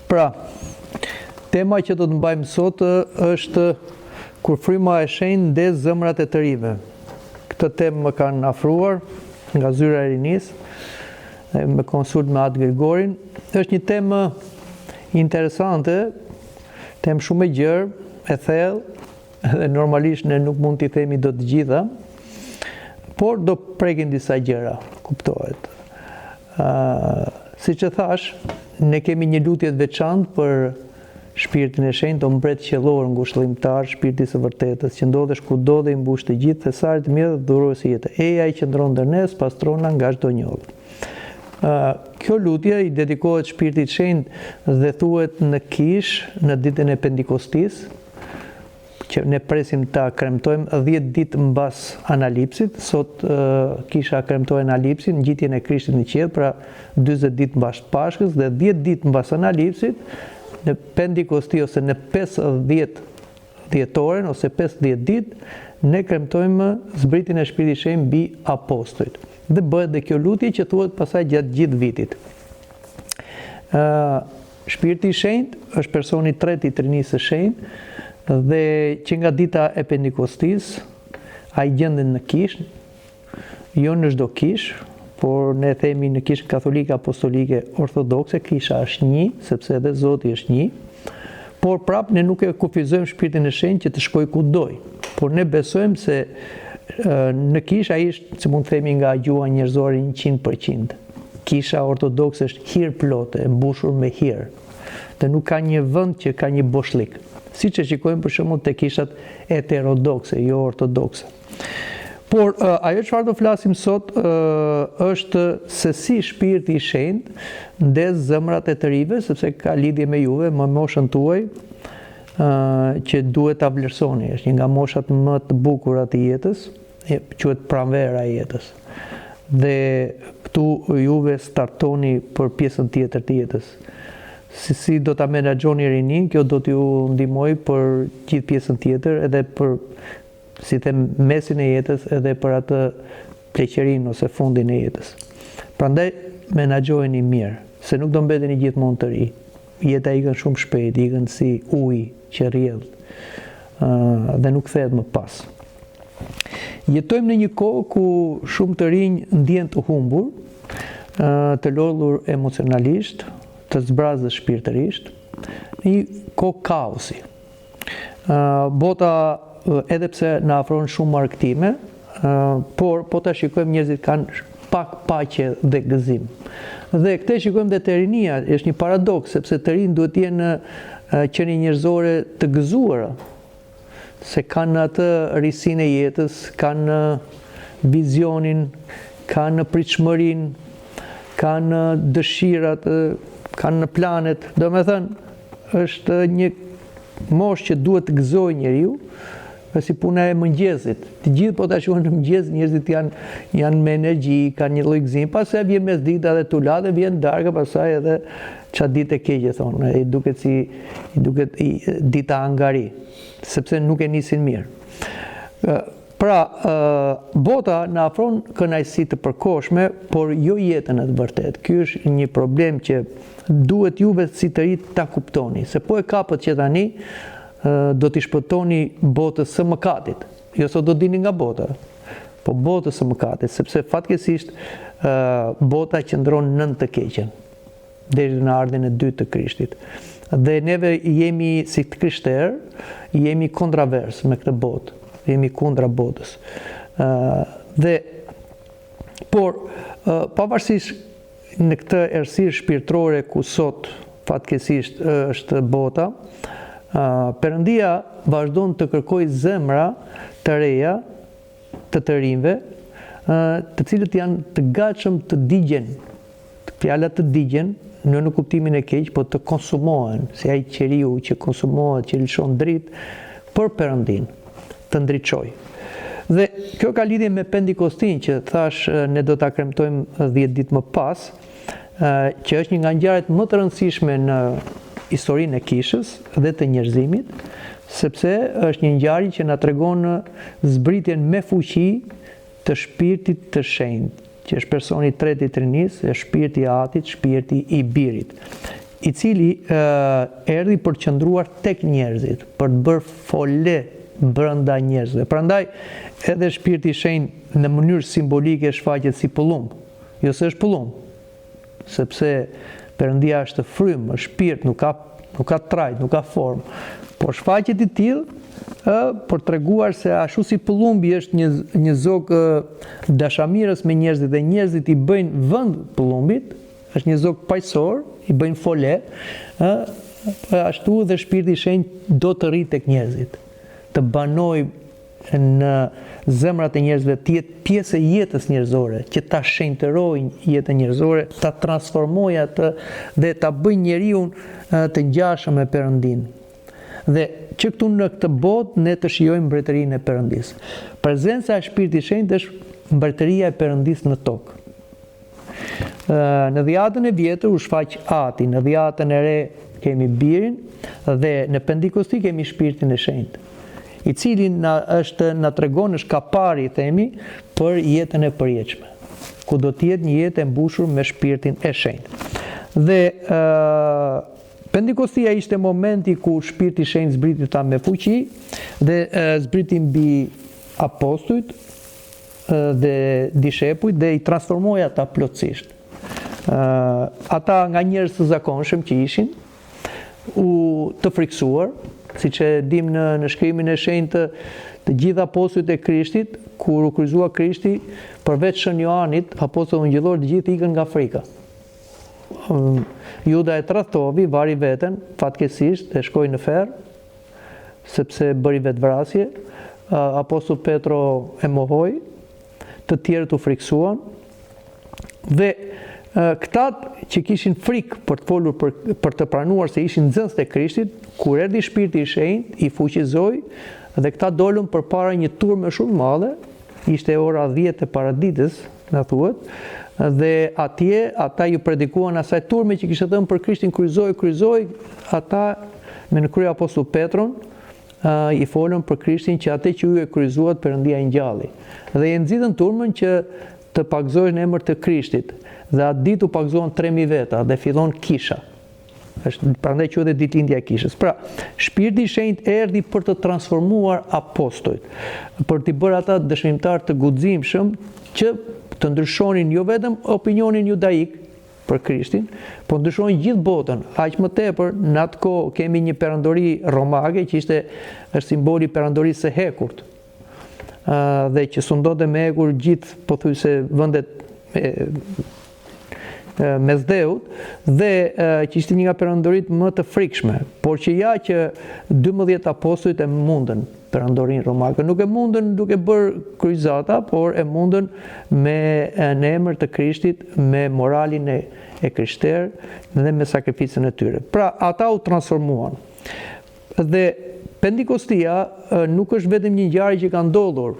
Pra, tema që do të mbajmë sot është kur fryma e shenjtë ndez zemrat e të rive. Këtë temë më kanë afruar nga Zyra e Rinisë, me konsult me Atë Grigorin. Është një temë interesante, temë shumë e gjerë, e thellë, dhe normalisht ne nuk mund t'i themi do të gjitha, por do prekin disa gjëra, kuptohet. Si që thash, ne kemi një lutje të veçantë për shpirtin e shenjtë, o mbret qiellor ngushëllimtar, shpirti së vërtetës, që ndodhesh kudo dhe i mbush të gjithë thesarit mirë dhe dhuruesi jetë. Eja i qëndron ndër ne, pastrona nga çdo njollë. Kjo lutje i dedikohet shpirtit shenjtë dhe thuhet në kish në ditën e Pentikostis, që ne presim ta kremtojmë 10 ditë mbas analipsit. Sot kisha kremtoi analipsin, ngjitjen e Krishtit në qiell, pra 40 ditë mbas Pashkës dhe 10 ditë mbas analipsit, në Pentikosti ose në 50 dhjetoren ose 50 ditë, ne kremtojmë zbritjen e Shpirtit Shenjtë mbi apostujt. Dhe bëhet dhe kjo lutje që thuhet pasaj gjatë gjithë vitit. Shpirti i Shenjtë është personi i tretë i Trinisë së Shenjtë, dhe që nga dita e Pentikostis, a i gjenden në kish, jo në çdo kish, por ne themi në kishën katolike, apostolike, ortodokse, kisha është një, sepse edhe Zoti është një, por prap ne nuk e kufizojmë shpirtin e shenjtë që të shkoj ku doj, por ne besojmë se në kish ai është, si mund të themi nga gjuha njerëzore, 100%. Kisha ortodokse është hir plotë, e mbushur me hir, dhe nuk ka një vend që ka një boshlik. Si që shikojmë për shembull te kishat heterodokse, jo ortodokse. Por ajo çfarë do flasim sot është se si shpirti i shenjtë ndez zemrat e të rive, sepse ka lidhje me juve, me moshën tuaj, që duhet ta vlerësoni. Është një nga moshat më të bukura të jetës, quhet pranvera e jetës. Dhe këtu juve startoni për pjesën tjetër të jetës. Si do ta menaxhoni rinin, kjo do t'ju ndihmoj për gjithë pjesën tjetër, edhe për, si them, mesin e jetës, edhe për atë pleqërinë ose fundin e jetës. Prandaj menaxhojeni mirë, se nuk do mbeteni gjithmonë të ri. Jeta ikën shumë shpejt, ikën si ujë që rrjedh, dhe nuk kthehet më pas. Jetojmë në një kohë ku shumë të rinj ndjen të humbur, të lodhur emocionalisht, të zbrazës shpirtërisht, një kohë kaosi. Bota, edhe pse na afron shumë argëtime, por po ta shikojmë njerëzit kanë pak paqe dhe gëzim. Dhe këtë shikojmë dhe te rinia, është një paradoks, sepse të rinj duhet të jenë qenie njerëzore të gëzuara, se kanë atë risinë e jetës, kanë vizionin, kanë pritshmërinë, kanë dëshirat, kanë planet, do me thënë, është një moshë që duhet të gëzoj njeriu, si puna e mëngjesit. Të gjithë po ta shohin në mëngjes, njerëzit janë me energji, kanë një lloj gëzimi, pastaj vjen mesdita dhe tulate, vjen darka, pastaj edhe çfarë ditë e keqe thonë, i duket dita angari, sepse nuk e nisin mirë. Pra, bota na afron kënaqësi të përkohshme, por jo jetën e të vërtetë. Ky është një problem që duhet juve si të ri ta kuptoni, se po e kapët që tani do t'i shpëtoni botës së mëkatit. Jo se do dini nga bota, po botës së mëkatit, sepse fatkeqësisht bota qëndron nën të keqen, deri në ardhin e dytë të Krishtit. Dhe neve jemi si të krishterë, jemi kontravers me këtë botë. Jemi kundra botës. Por, pavarësisht në këtë errësirë shpirtërore ku sot fatkeqësisht është bota, Perëndia vazhdon të kërkojë zemra të reja, të rinjve, të cilët janë të gatshëm të digjen. Fjala të digjen, në kuptimin e keq, po të konsumohen, si ai qeriu që konsumohet, që lëshon dritë për Perëndin, të ndriçoj. Dhe kjo ka lidhje me Pentikostin, që thash ne do ta kremtojmë 10 ditë më pas, që është një nga ngjarjet më të rëndësishme në historinë e kishës dhe të njerëzimit, sepse është një ngjarje që na tregon zbritjen me fuqi të shpirtit të shenjtë, që është personi i tretë i Trinisë, është shpirti i Atit, shpirti i Birit, i cili erdhi për të qëndruar tek njerëzit, për të bërë fole brenda njerëzve. Prandaj edhe Shpirti i Shenjtë në mënyrë simbolike shfaqet si pëllumb. Jo se është pëllumb, sepse Perëndia është frymë, është shpirt, nuk ka trajt, nuk ka formë, por shfaqet i tillë për treguar se ashtu si pëllumbi është një zog dashamirës me njerëzit dhe njerëzit i bëjnë vend pëllumbit, është një zog paqësor, i bëjnë fole, ashtu dhe Shpirti i Shenjtë do të rritë tek njerëzit, të banojë në zemrat e njerëzve, të jetë pjesë e jetës njerëzore, që ta shenjtërojë jetën njerëzore, ta transformojë atë dhe ta bëjë njeriu të ngjashëm me Perëndin. Dhe që këtu në këtë botë ne të shijojmë mbretërinë e Perëndisë. Prezenca e Shpirtit të Shenjtë është mbretëria e Perëndisë në tokë. Në dhjetën e vjetër u shfaq Ati, në dhjetën e re kemi Birin dhe në Pentikosti kemi Shpirtin e Shenjtë, i cili na tregon është kapari, themi, për jetën e përjetshme, ku do të jetë një jetë e mbushur me Shpirtin e Shenjtë. Dhe Pentikostia ishte momenti ku Shpirti i Shenjtë zbriti ta me fuqi dhe zbriti mbi apostujt dhe dishepujt dhe i transformoi ata plotësisht. Ata nga njerëz të zakonshëm që ishin, u të friksuar, siç e dim në shkrimin e shenjtë, të gjithë apostujt e Krishtit, kur u kryqëzua Krishti, përveç Shën Joanit, apostullët ungjillor, të gjithë ikën nga frika. Juda e tradhtovi, vari veten, fatkeqësisht, e shkoi në ferr, sepse bëri vetvrasje. Apostulli Petro e mohoi, të tjerët u friksuan, dhe këtat që kishin frikë për të folur për të pranuar se ishin nxënës të Krishtit, kur erdhi Shpirti i Shenjtë, i fuqizoi dhe këta dolën përpara një turme shumë madhe, ishte ora 10 e paraditës, na thuhet, dhe atje ata ju predikuan asaj turme që kishte thënë për Krishtin, kryqëzoi, ata me në krye apostull Petron i folën për Krishtin që atë që ju e kryqëzuat Perëndia i ngjalli. Dhe e nxitën turmën që të pagëzohej në emër të Krishtit. Dhe atë ditë u pagëzuan 3000 veta dhe fillon kisha. Prandaj quhet ditëlindja e kishës. Pra, Shpirti i Shenjtë erdhi për të transformuar apostujt, për t'i bërë ata dëshmimtar të guximshëm që të ndryshonin jo vetëm opinionin judaik për Krishtin, por ndryshonin gjithë botën. Aq më tepër, në atë kohë kemi një perandori romake që është simboli perandorisë së hekurt. Dhe që sundonte me hekur gjithë pothuajse vendet mes dheut, dhe që ishte një nga perandoritë më të frikshme, por që ja që 12 apostujt e mundën perandorinë romake. Nuk e mundën duke bërë kryqëzata, por e mundën në emër të Krishtit, me moralin e krishterë dhe me sakrificën e tyre. Pra, ata u transformuan. Dhe Pentikostia nuk është vetëm një ngjarje që ka ndodhur,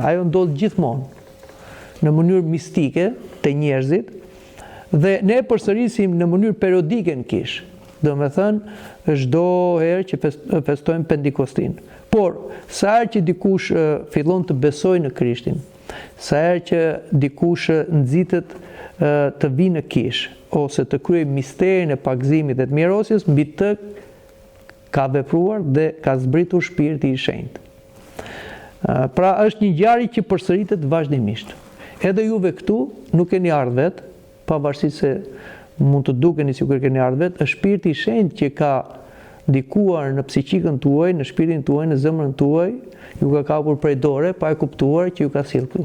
ajo ndodh gjithmonë, në mënyrë mistike të njerëzit, dhe ne përsërisim në mënyrë periodike në kish. Do me thënë, çdo herë që festojmë Pentikostin. Por, sa herë që dikush fillon të besojë në Krishtin, sa herë që dikush nxitet të vinë në kish, ose të kryejë misterin e pagëzimit dhe të mirësjes, mbi të ka vepruar dhe ka zbritur Shpirti i Shenjtë. Pra, është një ngjarje që përsëritet vazhdimisht. Edhe juve këtu nuk keni ardhur vetë, pavarësisht se mund të dukeni sikur keni ardhur vetë, është Shpirti i Shenjtë që ka ndikuar në psiqikën tuaj, në shpirtin tuaj, në zemrën tuaj, ju ka kapur prej dore, pa e kuptuar që ju ka sjellë këtu.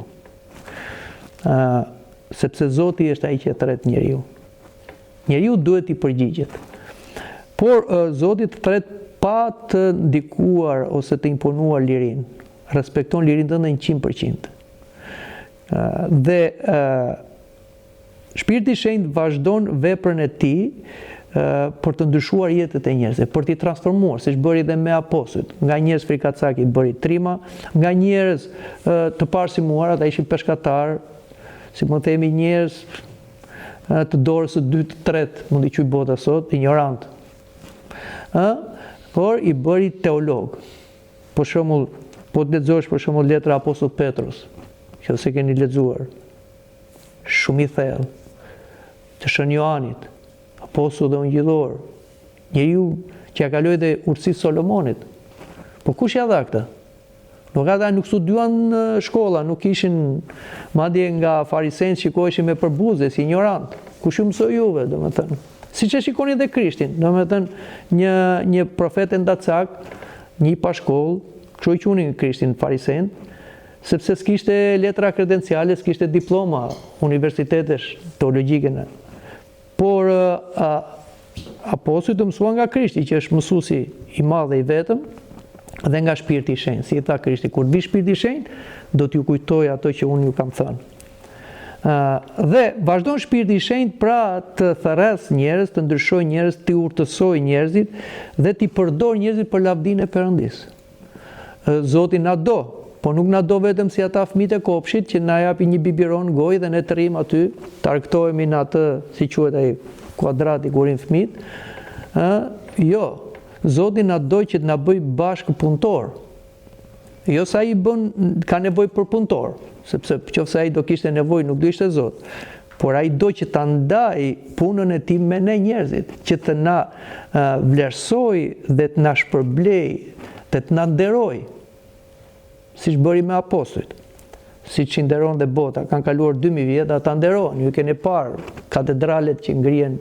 Sepse Zoti është ai që e tret njeriu. Njeriu duhet i përgjigjet. Por Zoti të tret pa të ndikuar ose të imponuar lirinë. Respekton lirinë tënde 100%. Dhe Shpirti i Shenjtë vazhdon veprën e tij për të ndryshuar jetët e njerëzve, për t'i transformuar, siç bëri dhe me apostujt. Nga njerëz frikacaki bëri trima, nga njerëz të parsimuar, ata ishin peshkatar, si mund të themi njerëz të dorës së dytë, tretë, mund i quaj bota sot, ignorant. Por i bëri teolog. Për shembull, po të lexosh për shembull letra e apostullit Petrus, që se keni lexuar, shumë i thellë, të Shën Joanit, apostull dhe ungjillor, njeriu që ja kaloi dhe urtësisë Solomonit. Po kush ja dha këtë? Nuk ata nuk studuan në shkolla, nuk ishin madje nga farisenët shikoheshin me përbuzë, si ignorant. Kush ju mësoi juve, domethënë. Siç e shikoni dhe Krishtin, domethënë një profet ndacak, një pa shkollë, kështu e qunin Krishtin farisenët, sepse s'kishte letra kredenciale, s'kishte diploma universitetesh teologjike. Por apostujt mësuan nga Krishti, që është mësuesi i madh dhe i vetëm, dhe nga Shpirti i Shenjtë. Si i tha Krishti, kur vi Shpirti i Shenjtë, do t'ju kujtoj ato që unë ju kam thënë. Dhe vazhdon Shpirti i Shenjtë pra të therrës njerëz, të ndryshoj njerëz, të urtësoj njerëzit dhe t'i përdor njerëzit për lavdinë e Perëndis. Zoti na do, po nuk na do vetëm si ata fëmijët e kopshit që na japi një biberon gojë dhe ne të rrim aty, të argëtohemi në atë, si quhet ai kuadrati ku rin fëmijët. Jo, Zoti na do që të na bëj bashkë punëtor. Jo sa i ka nevojë për punëtor, sepse nëse ai do kishte nevojë nuk do ishte Zot. Por ai do që ta ndaj punën e tij me ne njerëzit, që të na vlerësoj dhe të na shpërblej, dhe të na nderoj. Siç bëri me apostujt. Siç i nderon dhe bota, kanë kaluar 2000 vjet, ata nderon. Ju keni parë katedralet që ngrihen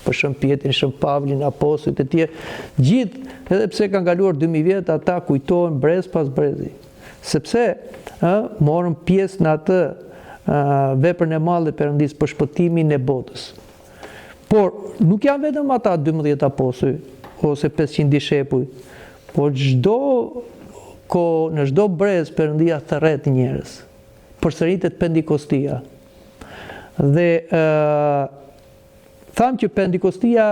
për Shën Pjetrin, Shën Pavlin, apostujt e tjerë, gjithë, edhe pse kanë kaluar 2000 vjet, ata kujtohen brez pas brezi. Sepse morën pjesë në atë veprën e madhe të Perëndis për shpëtimin e botës. Por nuk janë vetëm ata 12 apostuj ose 500 dishepuj, por në çdo brez Perëndia thërret njerëz. Përsëritet Pentikostia. Dhe tham që Pentikostia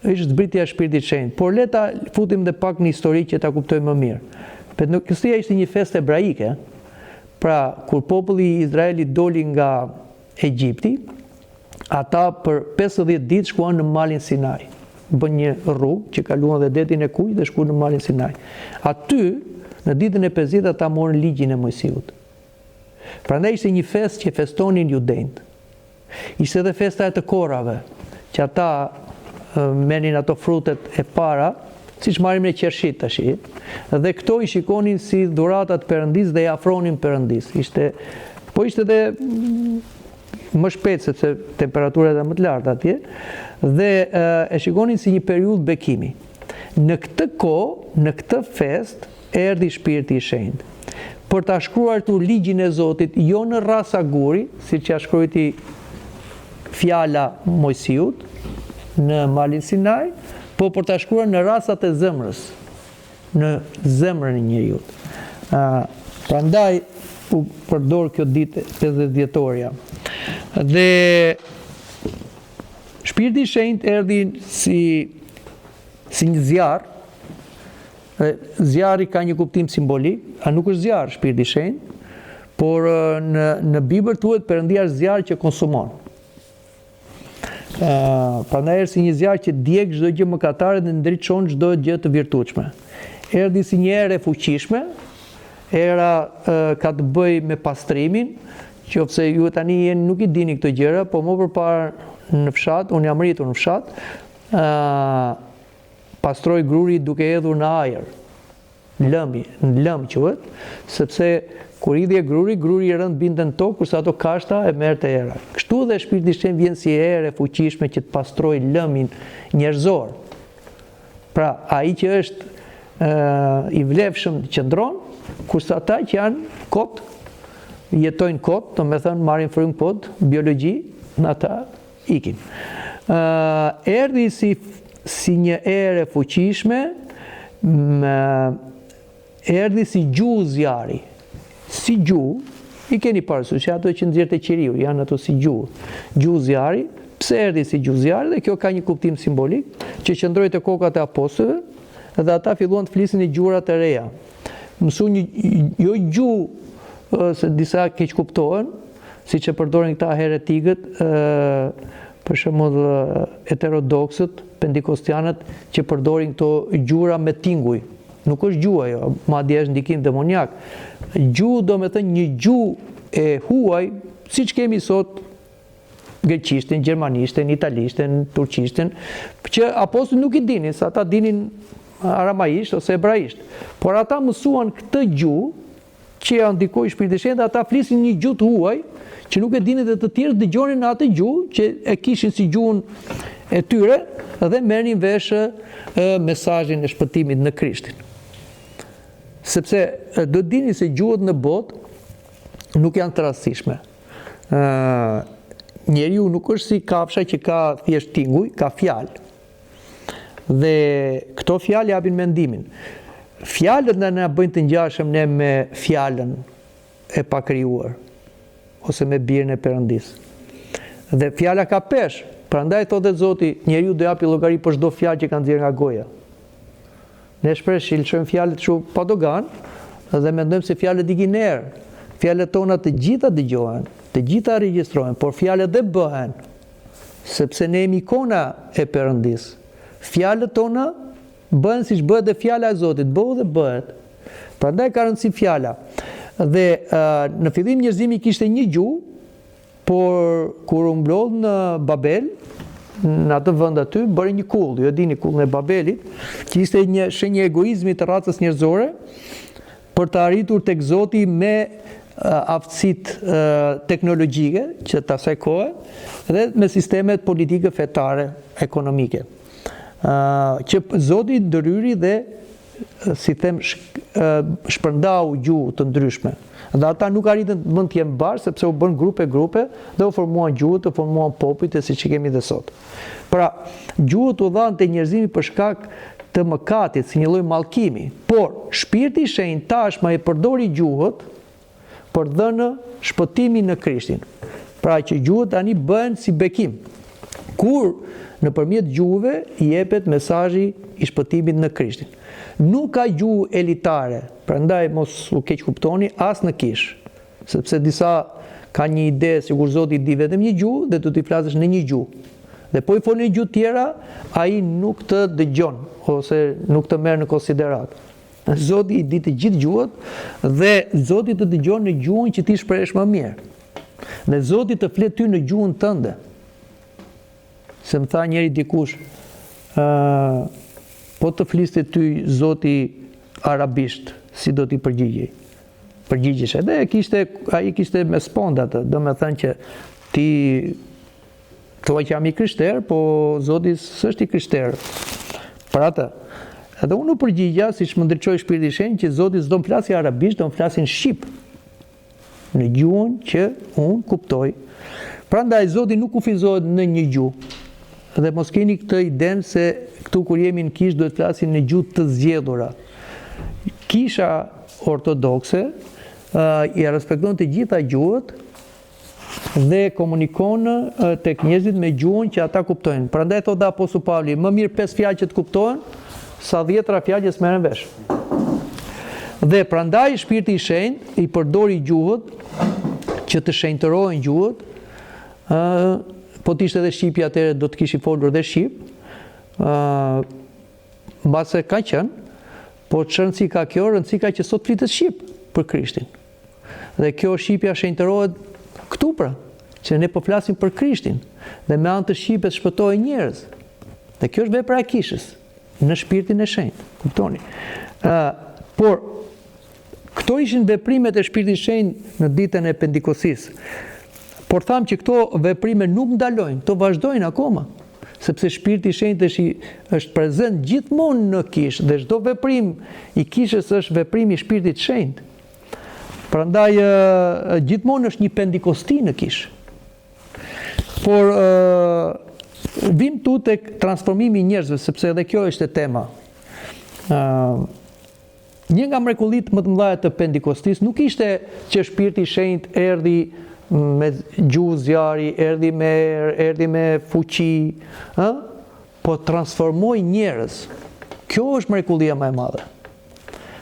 është zbritja e Shpirtit Shenjtë, por le ta futim dhe pak në histori që ta kuptojmë më mirë. Pentikostia ishte një festë hebraike, pra kur populli i Izraelit doli nga Egjipti, ata për 50 ditë shkuan në malin Sinai. Bën një rrugë që kaluan dhe detin e Kuj dhe shkuan në malin Sinai. Aty, në ditën e 50 ata morën ligjin e Mojsiut. Prandaj ishte një festë që festonin judejt. Ishte edhe festa e të korave, që ata merrin ato frutet e para, siç marrim në qershit tash. Dhe këto i shikonin si dhuratat Perëndis dhe i afronin Perëndis. Ishte edhe më shpejt sepse temperaturat janë më të larta atje, dhe e shikonin si një periudhë bekimi. Në këtë kohë, në këtë festë, erdhi Shpirti i Shenjtë për ta shkruar tu ligjin e Zotit, jo në rasa guri, siç ja shkruajti fjala Mojsiut në malin Sinai, po për ta shkruar në rasat e zemrës, në zemrën e njeriu. Prandaj u përdor kjo ditë 50-dhjetorja. Dhe Shpirti i Shenjtë erdhi si një zjarr. Zjarri ka një kuptim simbolik, a nuk është zjarr Shpirti i Shenjtë, por në Bibël thuhet Perëndia është zjarr që konsumon. Prandaj është si një zjarr që djeg çdo gjë mëkatare dhe ndriçon çdo gjë të virtueshme. Erdhi si një erë e fuqishme, era ka të bëjë me pastrimin, qofse ju tani nuk i dini këto gjëra, po më përpara në fshat, unë jam rritur në fshat, pastroj gruri duke hedhur në ajër, në lëm quhet, sepse kur hidhje gruri i rënd binte në tokë, kurse ato kashta e merrte era. Kështu dhe Shpirti i Shenjtë vjen si erë e fuqishme që të pastroj lëmin njerëzor. Pra, ai që është i vlefshëm qëndron, kurse ata që janë kot, jetojnë kot, domethënë marrin frymë kot, biologji, në ata ikin. Erdhi si një erë e fuqishme, erdhi si gjuhë zjarri. Si gjuhë, i keni parasysh ato që nxjerrët e qiriu, janë ato si gjuhë. Gjuhë zjarri, pse erdhi si gjuhë zjarri, dhe kjo ka një kuptim simbolik, që qëndroi te kokat e apostujve, dhe ata filluan të flisin në gjuhërat e reja. Mësuan jo gjuhë se disa keq kuptohen, siç e përdorin këta heretikët, për shembull heterodoksët, pentikostianët që përdorin këto gjuhëra me tinguj. Nuk është gjuhë ajo, madje është ndikim demoniak. Gjuhë do me thënë një gjuhë e huaj, siç kemi sot greqishtin, gjermanishtin, italishtin, turqishtin, që apostujt nuk i dinin, sa ata dinin aramaisht ose hebraisht. Por ata mësuan këtë gjuhë që ja ndikoi Shpirti i Shenjtë, ata flisin një gjuhë të huaj, që nuk e dinin dhe të tjerë dëgjonin atë gjuhë që e kishin si gjuhën e tyre dhe merrnin vesh mesazhin e shpëtimit në Krishtin. Sepse do dini se gjuhët në botë nuk janë të rastishme. Njeriu nuk është si kafsha që ka thjesht tinguj, ka fjalë. Dhe këto fjalë japin mendimin. Fjalët na bëjnë të ngjashëm ne me fjalën e pakrijuar ose me birin e Perëndis. Dhe fjala ka peshë, prandaj thotë Zoti, njeriu do japi llogari për çdo fjalë që ka nxjerrë nga goja. Ne shpesh i lëshojmë fjalët kështu pa dogan dhe mendojmë se fjalët ikin në erë. Fjalët tona të gjitha dëgjohen, të gjitha regjistrohen, por fjalët dhe bëhen, sepse ne jemi ikona e Perëndis. Fjalët tona bëhen siç bëhet dhe fjala e Zotit, bëu dhe bëhet. Prandaj ka rëndësi fjala. Dhe në fillim njerëzimi kishte një gjuhë, por kur u mblodh në Babel, në atë vend aty, bëri një kull, ju e dini kullin e Babelit, që ishte një shenjë egoizmi të racës njerëzore për të arritur tek Zoti me aftësitë teknologjike që të asaj kohe dhe me sistemet politike fetare, ekonomike. Që Zoti ndryri dhe si them shpërndau gjuhë të ndryshme. Dhe ata nuk arritën të mund të jenë bashkë sepse u bën grupe dhe u formuan gjuhët, u formuan popujt e siç e kemi dhe sot. Pra, gjuhët u dhanë te njerëzimi për shkak të mëkatit, si një lloj mallkimi, por Shpirti i Shenjtë tashmë e përdori gjuhët për dhënë shpëtimin në Krishtin. Pra që gjuhët tani bëhen si bekim. Kur nëpërmjet gjuhëve i jepet mesazhi i shpëtimit në Krishtin. Nuk ka gjuhë elitare, prandaj mos u keq kuptoni as në kish, sepse disa ka një ide sikur Zoti di vetëm një gjuhë dhe do t'i flasësh në një gjuhë. Dhe po i folën një gjuhë tjera, ai nuk të dëgjon ose nuk të merr në konsiderat. Zoti i di të gjithë gjuhët dhe Zoti të dëgjon në gjuhën që ti shprehesh më mirë. Dhe Zoti të flet ty në gjuhën tënde. Se më tha njëri dikush, po të fliste ty Zoti arabisht, si do t'i përgjigjesh. Edhe ai kishte me sponda atë, do me thënë që ti thua që jam i krishter, po Zoti s'është i krishter. Për atë. Edhe unë u përgjigja, siç më ndriçoi Shpirti i Shenjtë, që Zoti s'do të flasë arabisht, do të flasin shqip. Në gjuhën që unë kuptoj. Prandaj Zoti nuk kufizohet në një gjuhë. Dhe mos keni këtë idenë se këtu kur jemi në kish duhet flasim në gjuhë të zgjedhura. Kisha ortodokse i respekton të gjitha gjuhët dhe komunikon tek njerëzit me gjuhën që ata kuptojnë. Prandaj thotë Apostulli Pavli, më mirë 5 fjalë që të kuptohen sa 10 fjalë që s'merren vesh. Dhe prandaj Shpirti i Shenjtë i përdori gjuhët që të shenjtërohen gjuhët. Po t'ishte edhe shqipi atëherë do të kishi folur dhe shqip, mbase ka qenë, po rëndësi ka kjo, rëndësi ka që sot flitet shqip për Krishtin. Dhe kjo shqipja shenjtërohet këtu pra, që ne po flasim për Krishtin, dhe me anë të shqipes shpëtohen njerëz. Dhe kjo është vepra e kishës, në Shpirtin e Shenjtë, kuptoni. Por, këto ishin veprimet e Shpirtit të Shenjtë në ditën e Pentekostisë. Por thamë që këto veprime nuk ndalojnë, këto vazhdojnë akoma, sepse Shpirti i Shenjtë është prezent gjithmonë në kishë dhe çdo veprim i kishës është veprim i Shpirtit të Shenjtë. Prandaj gjithmonë është një Pentekosti në kishë. Por vim tu tek transformimi i njerëzve, sepse edhe kjo është tema. Një nga mrekullitë më të mëdha të Pentekostisë nuk ishte që Shpirti i Shenjtë erdhi me gjuhë zjarri, erdhi me fuqi, po transformoi njerëz. Kjo është mrekullia më e madhe.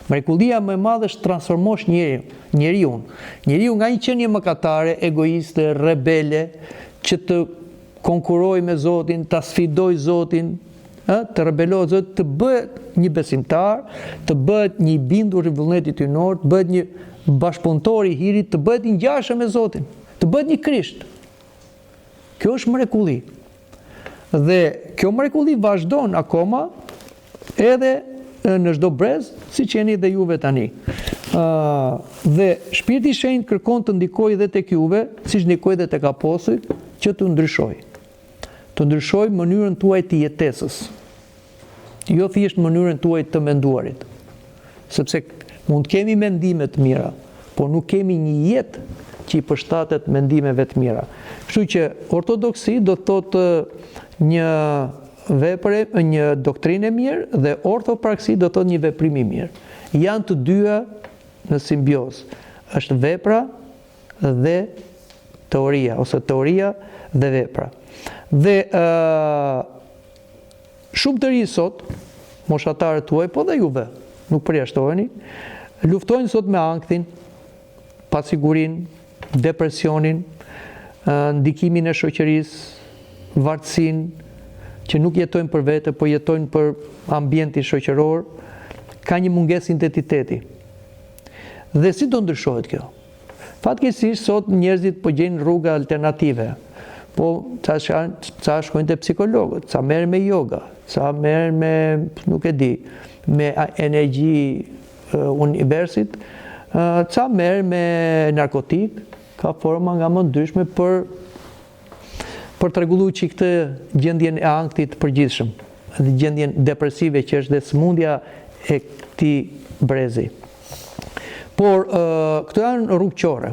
Mrekullia më e madhe është transformosh njeriu. Njeriu nga një qenie mëkatare, egoiste, rebele, që të konkurojë me Zotin, ta sfidojë Zotin, të rebelohet Zotit, të bëhet një besimtar, të bëhet një bindur i vullnetit hyjnor, të bëhet një bashkëpunëtor i hirit, të bëhet një ngjashëm me Zotin, të bëhet një Krisht. Kjo është mrekulli. Dhe kjo mrekulli vazhdon akoma edhe në çdo brez, siç jeni dhe juve tani. Dhe Shpirti i Shenjtë kërkon të ndikojë edhe tek juve, siç ndikoi edhe tek apostujt, që të ndryshojë. Të ndryshojë mënyrën tuaj të jetesës. Jo thjesht mënyrën tuaj të menduarit. Sepse mund të kemi mendime të mira, por nuk kemi një jetë që i përshtatet mendimeve të mira. Kështu që ortodoksi do të thotë një vepre, një doktrinë e mirë dhe ortopraksi do të thotë një veprim i mirë. Janë të dyja në simbiozë. Është vepra dhe teoria, ose teoria dhe vepra. Dhe shumë të rinj sot, moshatarët tuaj, po dhe juve, nuk përjashtoheni, luftojnë sot me ankthin, pasigurinë, depresionin, ndikimin e shoqërisë, vartësinë, që nuk jetojnë për vete, po jetojnë për ambientin shoqëror, ka një mungesë identiteti. Dhe si do ndryshohet kjo? Fatkeqësisht sot njerëzit po gjejnë rruga alternative. Po ca shkojnë te psikologët, ca merren me yoga, ca merren me, nuk e di, me energji universit, ca merren me narkotik, ka forma nga më ndryshme për të rregulluar këtë gjendjen e ankthit të përgjithshëm, dhe gjendjen depresive që është dhe sëmundja e këtij brezi. Por këto janë rrugëqore.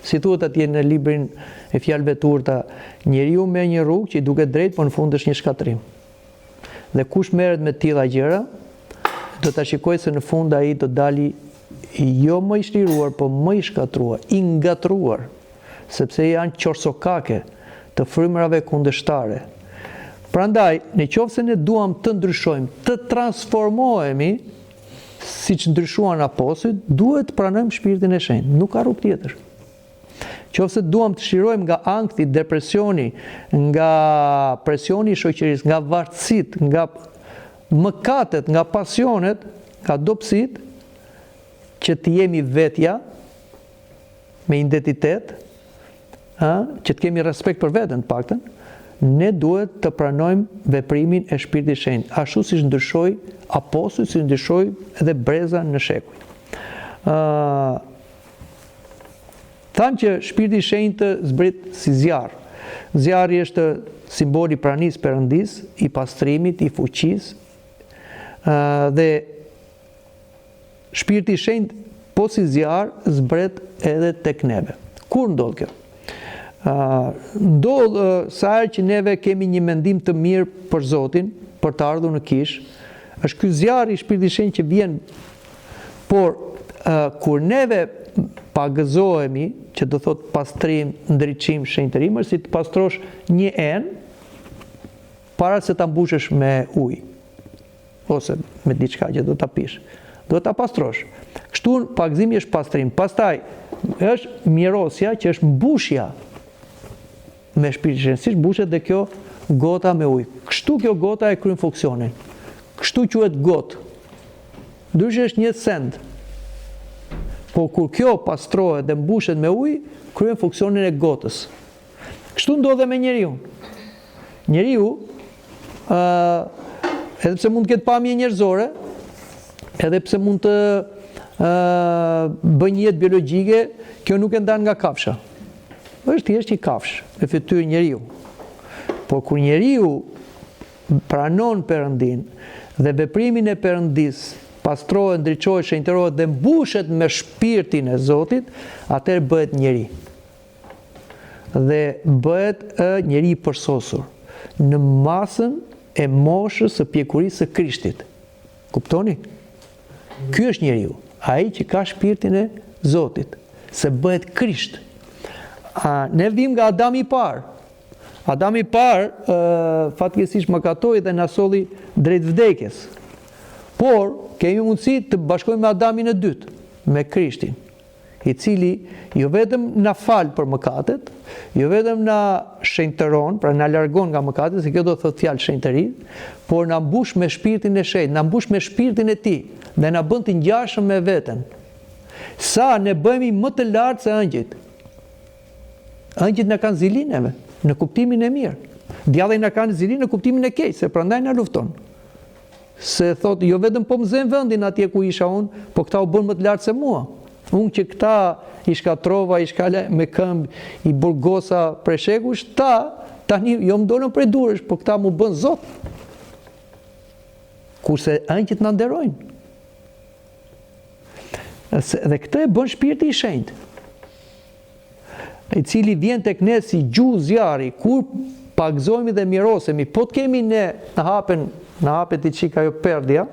Si thuhet atje në librin e fjalëve të urta, njeriu merr një rrugë që i duket drejt, por në fund është një shkatrim. Dhe kush merret me të tilla gjëra, do ta shikojë se në fund ai do dali jo më i shliruar, po më i shkatruar, i ngatruar, sepse janë qorsokake të frymërave kundërshtare. Prandaj, nëse ne duam të ndryshojmë, të transformohemi, siç ndryshuan apostujt, duhet të pranojmë Shpirtin e Shenjtë, nuk ka rrugë tjetër. Nëse duam të shirojmë nga ankthi, depresioni, nga presioni i shoqërisë, nga vartësitë, nga mëkatet, nga pasionet, nga dobësitë, që të jemi vetja, me identitet, që të kemi respekt për veten të paktën, ne duhet të pranojmë veprimin e Shpirtit të Shenjtë, ashtu siç ndryshoi apostujt, siç ndryshoi edhe breza në shekuj. Thanë që Shpirti i Shenjtë zbret si zjarr. Zjarri është simboli pranisë Perëndis, i pastrimit, i fuqisë, dhe Shpirti i Shenjtë, po si zjarr, zbret edhe tek neve. Kur ndodh kjo? Ndodh sa herë që neve kemi një mendim të mirë për Zotin, për të ardhur në kish, është ky zjarri i Shpirtit të Shenjtë që vjen, por kur neve pagëzohemi, që do thot pastrim, ndriçim, shenjtërim, është si të pastrosh një enë para se ta mbushësh me ujë ose me diçka që do ta pish. Do ta pastrosh. Kështu pagëzimi është pastrim. Pastaj është mirosja, që është mbushja me Shpirtin e Shenjtë, siç mbushet dhe kjo gota me ujë. Kështu kjo gota e kryen funksionin. Kështu quhet gotë. Ndryshe është një send. Po kur kjo pastrohet dhe mbushet me ujë, kryen funksionin e gotës. Kështu ndodhe me njeriu. Njeriu, edhe pse mund të ketë pamje njerëzore, edhe pse mund të bëjë një jetë biologjike, kjo nuk e ndan nga kafsha. Është thjesht i kafsh, me fytyrë njeriu. Por kur njeriu pranon Perëndin dhe veprimin e Perëndis pastrohet, ndriçohet, shenjtërohet dhe mbushet me Shpirtin e Zotit, atëherë bëhet njeri. Dhe bëhet njeri i përsosur në masën e moshës së pjekurisë së Krishtit. Kuptoni? Ky është njeriu, ai që ka Shpirtin e Zotit, se bëhet Krisht. Ne vim nga Adami i parë. Adami i parë fatkeqësisht mëkatoi dhe na solli drejt vdekjes. Por kemi mundësi të bashkojmë me Adamin e dytë, me Krishtin, i cili jo vetëm na fal për mëkatet, jo vetëm na shenjtëron, pra na largon nga mëkatet, se kjo do të thotë fjalë shenjtëri, por na mbush me Shpirtin e Shenjtë, na mbush me Shpirtin e Tij dhe na bën të ngjashëm me veten. Sa ne bëhemi më të lartë se ëngjëjt. Ëngjëjt na kanë zili neve. në kuptimin e mirë. Djalli na ka nxirri në kuptimin e keq, se prandaj na lufton. Se thot, jo vetëm po më zën vendin atje ku isha unë, po këta u bën më të lartë se mua. Unë që këta i shkatrova, i shkala me këmbë, i burgosa preshekush, tani jo më dolën prej durësh, po këta mu bën Zot. Kurse anjët na nderojnë. Dhe këtë e bën shpirti i shenjtë, i cili vjen tek ne si gjuhë zjarri, kur pagëzohemi dhe mirosemi, po të kemi ne në hapet i qika jo perdja,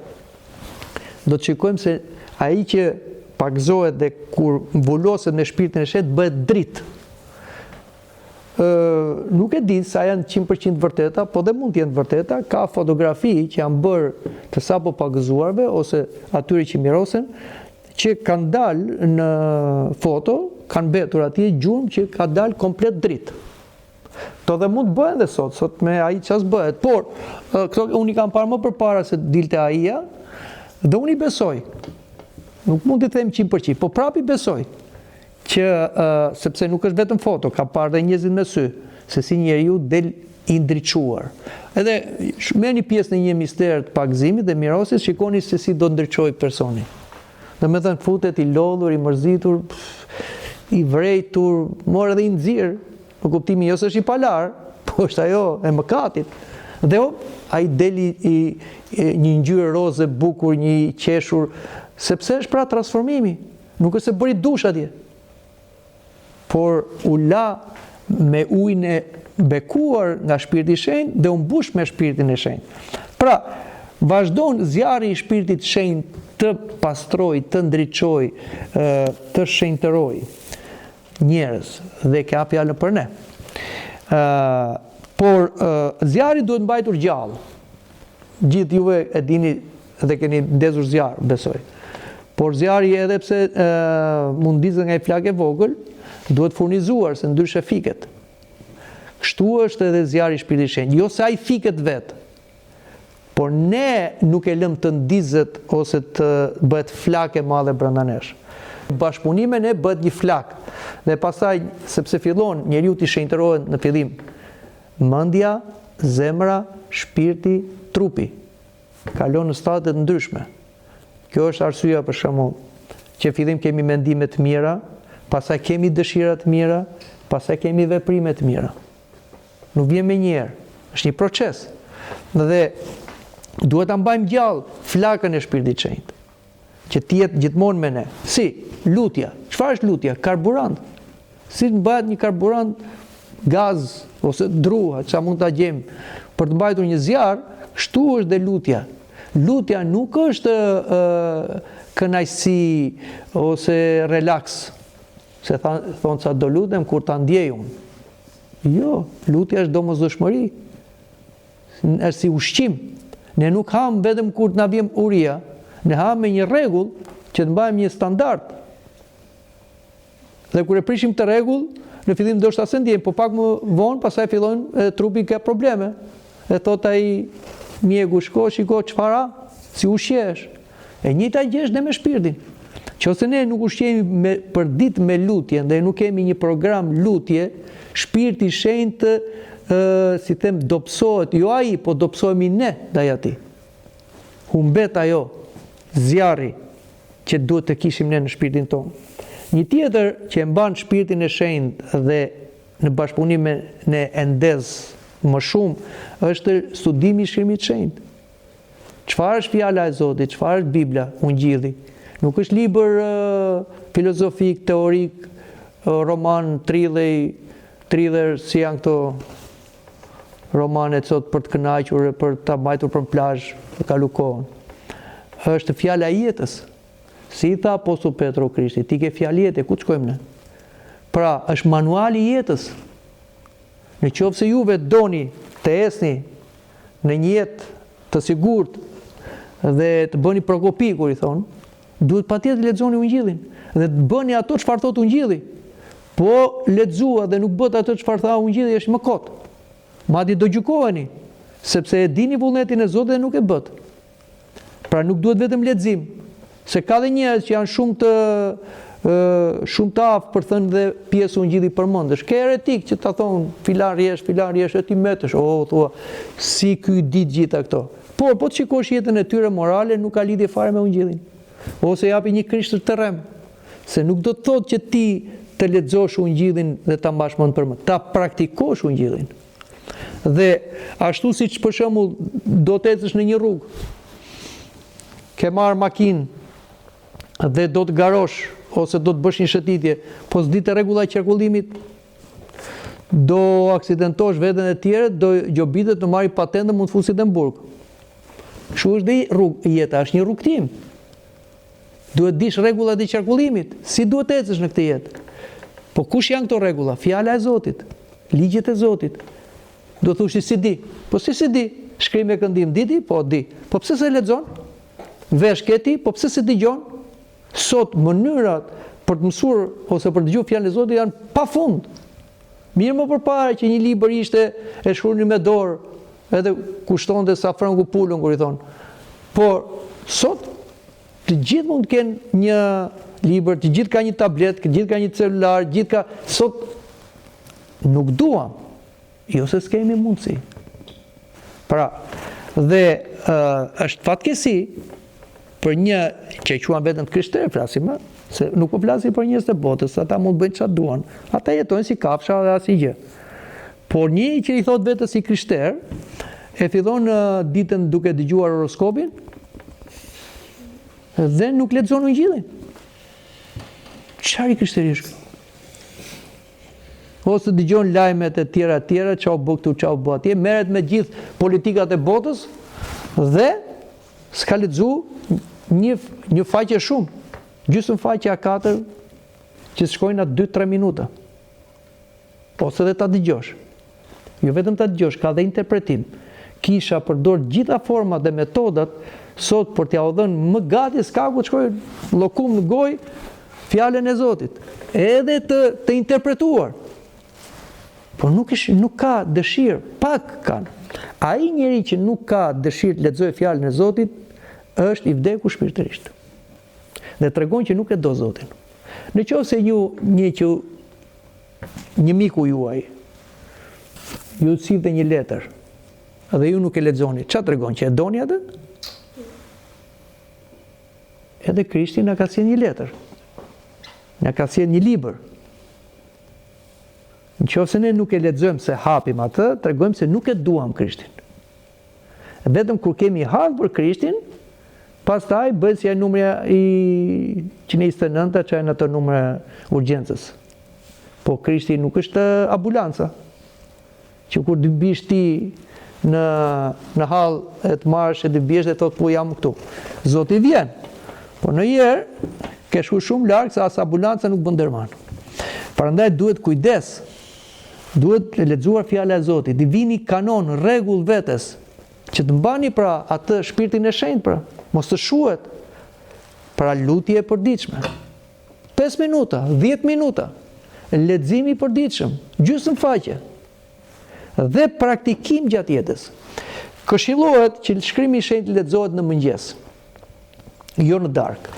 do të shikojmë se ai që pagëzohet dhe kur mbuloset me shpirtin e shenjtë bëhet dritë. Nuk e di sa janë 100% vërteta, po dhe mund të jenë vërteta, ka fotografi që janë bërë të sapo pagëzuarve ose atyre që mirosen, që kanë dalë në foto, kanë betur atje gjurmë që ka dalë komplet dritë. To dhe mund të bëhen dhe sot me ai qas bëhet, por këto unë i kam parë më përpara se dilte aia, dhe unë i besoj. Nuk mund të them 100%, po prap i besoj që sepse nuk është vetëm foto, ka parë dhe njerëzit me sy, se si njeriu del i ndriçuar. Edhe merrni pjesë në një mister të pagëzimit dhe mirosis, shikoni se si do ndriçojë personi. Domethënë futet i lodhur, i mërzitur, i vrejtur, morë edhe i nxirr, në kuptimin jo se është i palar, po është ajo e mëkatit. Dhe ai deli një ngjyrë roze bukur, një qeshur, sepse është pra transformimi. Nuk është se bëri dush atje, por u la me ujin e bekuar nga shpirti i shenjtë dhe u mbush me shpirtin e shenjtë. Pra, vazhdon zjarri i shpirtit shenjtë të pastroj, të ndriçoj, të shenjtëroj njerëz dhe ka fjalën për ne. Por zjarri duhet mbajtur gjallë. Gjithë juve e dini dhe keni ndezur zjarr, besoj. Por zjarri edhe pse mund ndizet nga një flakë e vogël, duhet furnizuar se ndryshe fiket. Kështu është edhe zjarri i shpirtit shenjtë. Jo se ai fiket vetë, por ne nuk e lëm të ndizet ose të bëhet flakë e madhe brenda nesh. Bashkëpunime ne bëhet një flak. Dhe pastaj, sepse fillon njeriu të shenjtërohet në fillim, mendja, zemra, shpirti, trupi. Kalon në stade të ndryshme. Kjo është arsyeja për shembull që fillim kemi mendime të mira, pastaj kemi dëshira të mira, pastaj kemi veprime të mira. Nuk vjen me njëherë, është një proces. Dhe duhet ta mbajmë gjallë flakën e shpirtit shenjtë, që të jetë gjithmonë me ne. Si? Lutja. Çfarë është lutja? Karburant. Si të mbahet një karburant, gaz ose druha, çfarë mund ta gjejmë për të mbajtur një zjarr, kështu është dhe lutja. Lutja nuk është kënaqësi ose relaks. Se thonë sa do lutem kur ta ndjej unë. Jo, lutja është domosdoshmëri. Është si ushqim. Ne nuk ham vetëm kur na vjen uria, ne ham me një rregull që të mbajmë një standard. Dhe kur e prishim të rregull, në fillim ndoshta se ndjejmë, po pak më vonë pastaj fillojnë trupi ka probleme. E thot ai mjeku, shiko çfarë, si ushqesh. E njëjta gjë është dhe me shpirtin. Qose ne nuk ushqehemi për ditë me lutje dhe nuk kemi një program lutje, shpirti i shenjtë si them dobësohet, jo ai, po dobësohemi ne ndaj atij. Humbet ajo zjarri që duhet të kishim ne në shpirtin tonë. Një tjetër që e mban shpirtin e shenjtë dhe në bashkëpunim ne e ndez më shumë është studimi i shkrimit të shenjtë. Çfarë është fjala e Zotit, çfarë është Bibla, Ungjilli? Nuk është libër filozofik, teorik, roman, thriller, si janë këto romanet sot për të kënaqur, për ta mbajtur për plazh, për kalu kohën. Është fjala e jetës. Si i tha Apostull Petro Krishtit, ti ke fjalë jete, ku të shkojmë ne? Pra, është manuali i jetës. Në qoftë se juve doni të esni në një jetë të sigurt dhe të bëni prokopi, kur i thonë, duhet patjetër të lexoni Ungjillin dhe të bëni ato çfarë thot Ungjilli. Po lexua dhe nuk bët ato çfarë tha Ungjilli është mëkot. Madje do gjykoheni, sepse e dini vullnetin e Zotit dhe nuk e bët. Pra nuk duhet vetëm lexim, se ka dhe njerëz që janë shumë të shumë tafë për thënë dhe pjesë unë gjithi përmëndësh. Ke eretik që ta thonë filan rjesh, e ti metësh, thua, si ky ditë gjitha këto. Por, po të shikosh jetën e tyre morale, nuk ka lidhje fare me unë gjithin. Ose japi një krishtër të rem, se nuk do të thotë që ti të lexosh unë gjithin dhe ta mbash mend për më, ta praktikosh unë gjithin. Dhe ashtu si që për shembull do të ecësh në një rrugë, ke marrë makinë dhe do të garosh ose do të bësh një shëtitje, po s'di të rregulla e qarkullimit, do aksidentosh veten e tjerë, do gjobitet të marrë patentën, mund të fusit në burg. Kështu është dhe rrugë, jeta është një rrugtim. Duhet dish rregullat e qarkullimit, si duhet ecësh në këtë jetë. Po kush janë këto rregulla? Fjala e Zotit, ligjet e Zotit. Do thosh si di. Po si di? Shkrim me këndim diti? Po di. Po pse se lexon? Vesh keti? Po pse se dëgjon? Sot mënyrat për të mësuar ose për të dëgjuar fjalën e Zotit janë pafund. Mirë më përpara që një libër ishte e shkruar me dorë, edhe kushtonte sa frangu pulën kur i thon. Por sot të gjithë mund të kenë një libër, të gjithë ka një tablet, të gjithë ka një celular, gjithë ka sot nuk duam, jo se s'kemi mundësi. Pra, dhe është fatkeqësi për një që quhen vetëm krishterë, flasim, se nuk po flasim për njerëz të botës, ata mund bëjnë çfarë duan. Ata jetojnë si kafsha dhe asgjë. Por një që i thot vetë si krishter, e fillon ditën duke dëgjuar horoskopin dhe nuk lexon Ungjillin. Çfarë krishteri është? Ose dëgjon lajmet e tjera, çau bë këtu, çau bë atje, merret me gjithë politikat e botës dhe s'ka lexuar një faqe shumë, gjysmë faqe A4 që shkojnë atë 2-3 minuta. Ose dhe ta dëgjosh. Jo vetëm ta dëgjosh, ka dhe interpretim. Kisha përdor gjitha format dhe metodat sot për t'ia dhënë më gati skaku të shkojë llokum në gojë fjalën e Zotit, edhe të interpretuar. Por nuk ka dëshirë, pak kanë. Ai njeri që nuk ka dëshirë të lexojë fjalën e Zotit është i vdekur shpirtërisht. Dhe tregon që nuk e do Zotin. Nëse një miku juaj ju sillte një letër dhe ju nuk e lexoni, çfarë tregon, që e doni atë? Edhe Krishti na ka sjellë një letër. Na ka sjellë një libër. Nëse ne nuk e lexojmë se hapim atë, tregojmë se nuk e duam Krishtin. Vetëm kur kemi hap për Krishtin, pastaj bëhet si ai numri i 129, që janë ato numra urgjencës. Po Krishti nuk është ambulanca. Që kur të bish ti në hall e të marrësh e të biesh dhe thot po jam këtu. Zoti vjen. Po në herë ke shku shumë larg se as ambulanca nuk bën ndërmarr. Prandaj duhet kujdes. Duhet lexuar fjala e Zotit, të vini kanon, rregull vetes, që të mbani pra atë shpirtin e shenjtë pra, mos të shuhet. Pra lutje e përditshme. 5 minuta, 10 minuta. Leximi i përditshëm, gjysmë faqe. Dhe praktikim gjatë jetës. Këshillohet që shkrimi i shenjtë lexohet në mëngjes, jo në darkë.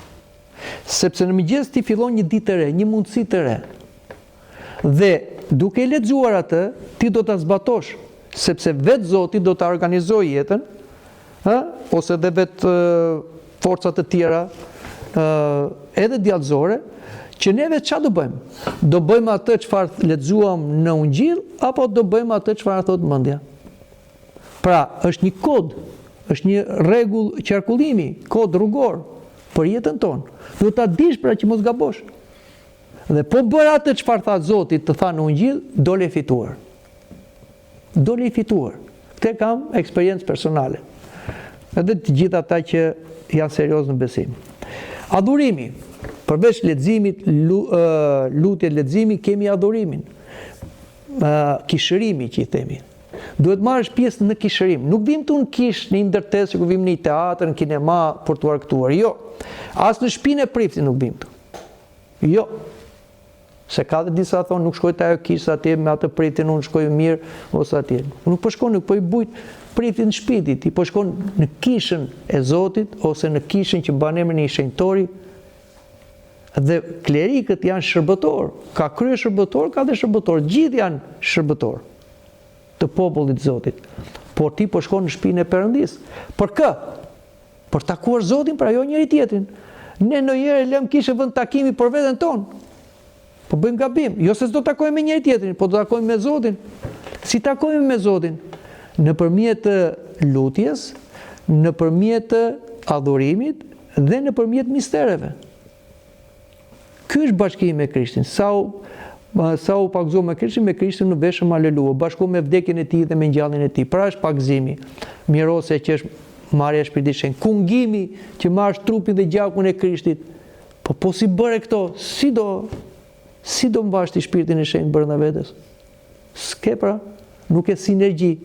Sepse në mëngjes ti fillon një ditë të re, një mundësi të re. Dhe duke lexuar atë, ti do ta zbatosh, sepse vetë Zoti do ta organizojë jetën, ose edhe vetë forcat e tjera, edhe djallëzore, që neve çfarë do bëjmë? Do bëjmë atë çfarë lexuam në Ungjil apo do bëjmë atë çfarë thot mendja? Pra, është një kod, është një rregull qarkullimi, kod rrugor për jetën tonë. Duhet ta dish pra që mos gabosh. Dhe po bër atë çfarë tha Zoti të tha në Ungjil, dole fituar. Dole fituar. Këtë kam eksperiencë personale. Edhe të gjithë ata që janë serioz në besim. Adhurimi. Përveç leximit, lutjet, leximi, kemi adhurimin. Kishërimi që i themi. Duhet marrësh pjesë në kishërim. Nuk vim tu në kish, në ndërtesë, ku vim në teatr, në kinema për të argëtuar. Jo. As në shtëpinë e priftit nuk vim tu. Jo. Se ka dhe disa thonë, nuk shkoj të ajo kishë atje me atë priftin, unë shkoj mirë ose atje. Nuk po shkon, nuk po i bujt priftin në shpitit, i po shkon në kishën e Zotit ose në kishën që mban emrin e shenjtori. Dhe klerikët janë shërbëtor, ka krye shërbëtor, ka dhe shërbëtor, gjithë janë shërbëtor të popullit Zotit. Por ti po shkon në shtëpinë e Perëndis. Për kë? Për takuar Zotin, pra jo njëri tjetrin. Ne ndonjëherë lëm kishë vend takimi për veten tonë. Po bëjmë gabim, jo se s'do takojmë me njëri tjetrin, po do takojmë me Zotin. Si takojmë me Zotin? Nëpërmjet lutjes, nëpërmjet adhurimit dhe nëpërmjet mistereve. Ky është bashkimi me Krishtin. Sa u pagëzua me Krishtin në veshëm aleluja, bashku me vdekjen e tij dhe me ngjalljen e tij. Pra është pagëzimi, mirosja që është marrja e Shpirtit Shenjtë, kungimi që marrësh trupin dhe gjakun e Krishtit. Po si bëre këto, si do mbash ti Shpirtin e Shenjtë brenda vetes? S'ke pra, nuk e sinergji.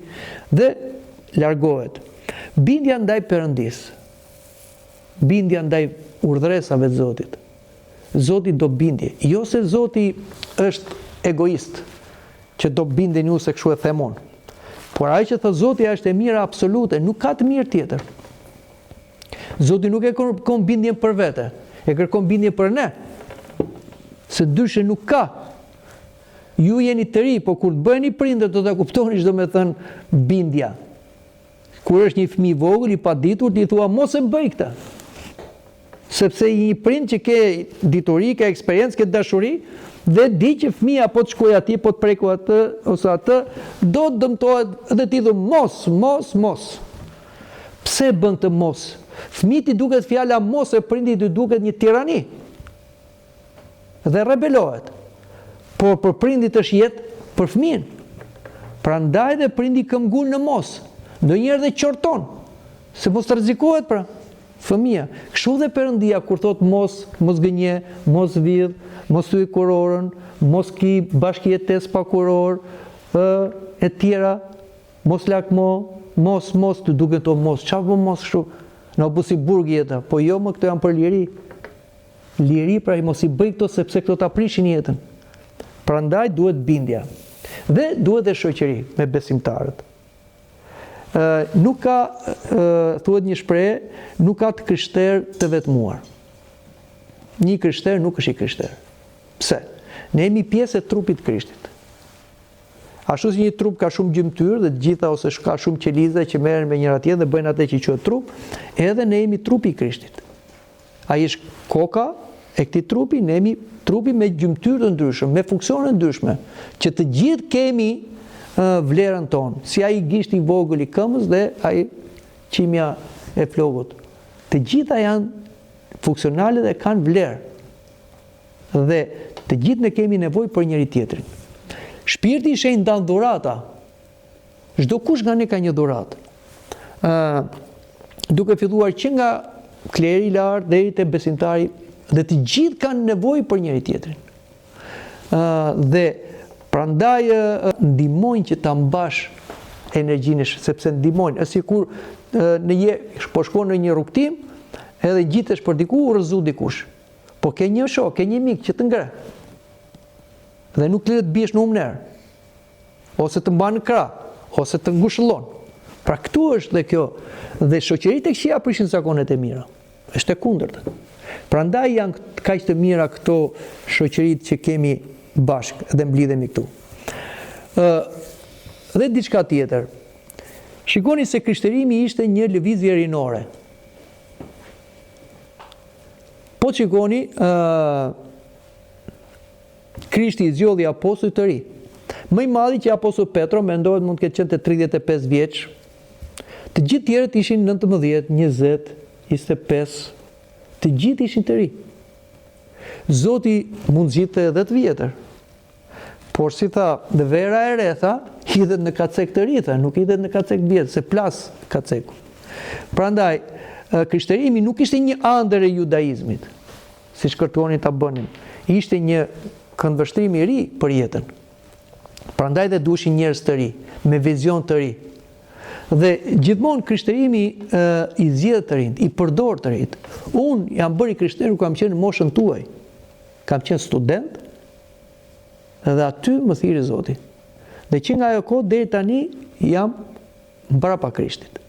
Dhe largohet. Bindja ndaj Perëndis. Bindja ndaj urdhëresave të Zotit. Zoti do bindje. Jo se Zoti është egoist, që do bindeni ju se kështu e them unë. Por ai që thot Zoti është e mira absolute, nuk ka të mirë tjetër. Zoti nuk e kërkon bindjen për vete, e kërkon bindjen për ne. Se ndryshe nuk ka. Ju jeni të ri, po kur të bëheni prindër do ta kuptoni çdo me thënë bindja. Kur është një fëmijë vogël i paditur, ti thua mos e bëj këtë. Sepse një prind që ke dituri, ke eksperiencë, ke dashuri, dhe di që fëmia po të shkojë atje, po të preku atë ose atë, do të dëmtohet dhe ti thon mos. Pse bën të mos? Fëmijët i duket fjala mos e prindit i duket një tirani. Dhe rebelohet. Por për prindit është jetë për fëmijën. Prandaj dhe prindi këmbgul në mos. Ndonjëherë dhe qorton, se mos të rrezikohet pra. Fëmia, kështu dhe Perëndia kur thot mos gënje, mos vidh, mos thyej kurorën, mos ki bashkëjetes pa kuror, e tjera, mos lakmo, mos të duket to mos. Çfarë bën mos kështu? Në busi burg jeta, po jo më këto janë për liri. Liri pra i mos i bëj këto sepse këto ta prishin jetën. Prandaj duhet bindja. Dhe duhet dhe shoqëri me besimtarët. Nuk ka, thuhet një shprehje, nuk ka të krishterë të vetmuar. Një krishter nuk është i krishter. Pse? Ne jemi pjesë e trupit të Krishtit. Ashtu si një trup ka shumë gjymtyr dhe gjitha ose ka shumë qeliza që merren me njëra tjetrën dhe bëjnë atë që quhet trup, edhe ne jemi trupi i Krishtit. Ai është koka e këtij trupi, ne jemi trupi me gjymtyr të ndryshëm, me funksione të ndryshme, që të gjithë kemi vlerën tonë, si ai gishti i vogël i këmbës dhe ai qimja e flogut. Të gjitha janë funksionale dhe kanë vlerë. Dhe të gjithë ne kemi nevojë për njëri tjetrin. Shpirti i Shenjtë ndan dhurata. Çdo kush nga ne ka një dhuratë. Duke filluar që nga kleri i lartë deri te besimtari, dhe të gjithë kanë nevojë për njëri tjetrin. Dhe prandaj ndihmojnë që ta mbash energjinë, sepse ndihmojnë, është sikur po shkon në një rrugtim, edhe gjitesh për diku, u rrëzu dikush. Po ke një shok, ke një mik që të ngre. Dhe nuk le të biesh në umner, ose të mban në krah, ose të ngushëllon. Pra këtu është dhe kjo, dhe shoqëritë e këqija prishin zakonet e mira. Është e kundërta. Prandaj janë kaq të mira këto shoqëritë që kemi bashkë dhe mblidhemi këtu. Dhe diçka tjetër. Shikoni se krishterimi ishte një lëvizje rinore. Po shikoni, Krishti i zgjodhi apostujt të ri. Më i madhi që apostulli Petro mendohet mund të ketë qenë 35 vjeç. Të gjithë tjerët ishin 19, 20, 25. Të gjithë ishin të ri. Zoti mund zgjidhte edhe të vjetër. Por si tha, dhe vera e re tha, hidhet në kacek të ri, tha, nuk hidhet në kacek të vjetë, se plas kaceku. Prandaj, krishterimi nuk ishte një ëndër e judaizmit, si shkërtuonin ta bënin. Ishte një këndvështrim i ri për jetën. Prandaj dhe duheshin njerëz të ri, me vizion të ri. Dhe gjithmonë krishterimi i zgjedh të rinj, i përdor të rinj. Unë jam bëri krishter kur kam qenë në moshën tuaj. Kam qenë student dhe aty më thiri Zoti. Dhe që nga ajo kohë deri tani jam mbrapa Krishtit.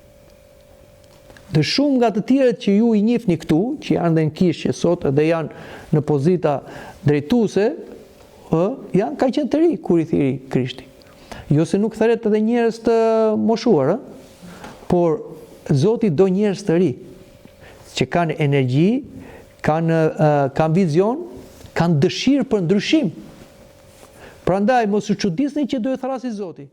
Dhe shumë nga të tjerët që ju i njihni këtu, që janë dhe në kishë sot dhe janë në pozita drejtuese, janë ka qenë të ri kur i thiri Krishti. Jo se nuk thret edhe njerëz të moshuar, por Zoti do njerëz të ri, që kanë energji, kanë vizion, kanë dëshirë për ndryshim. Prandaj mos u çuditni që do e thrasë Zoti.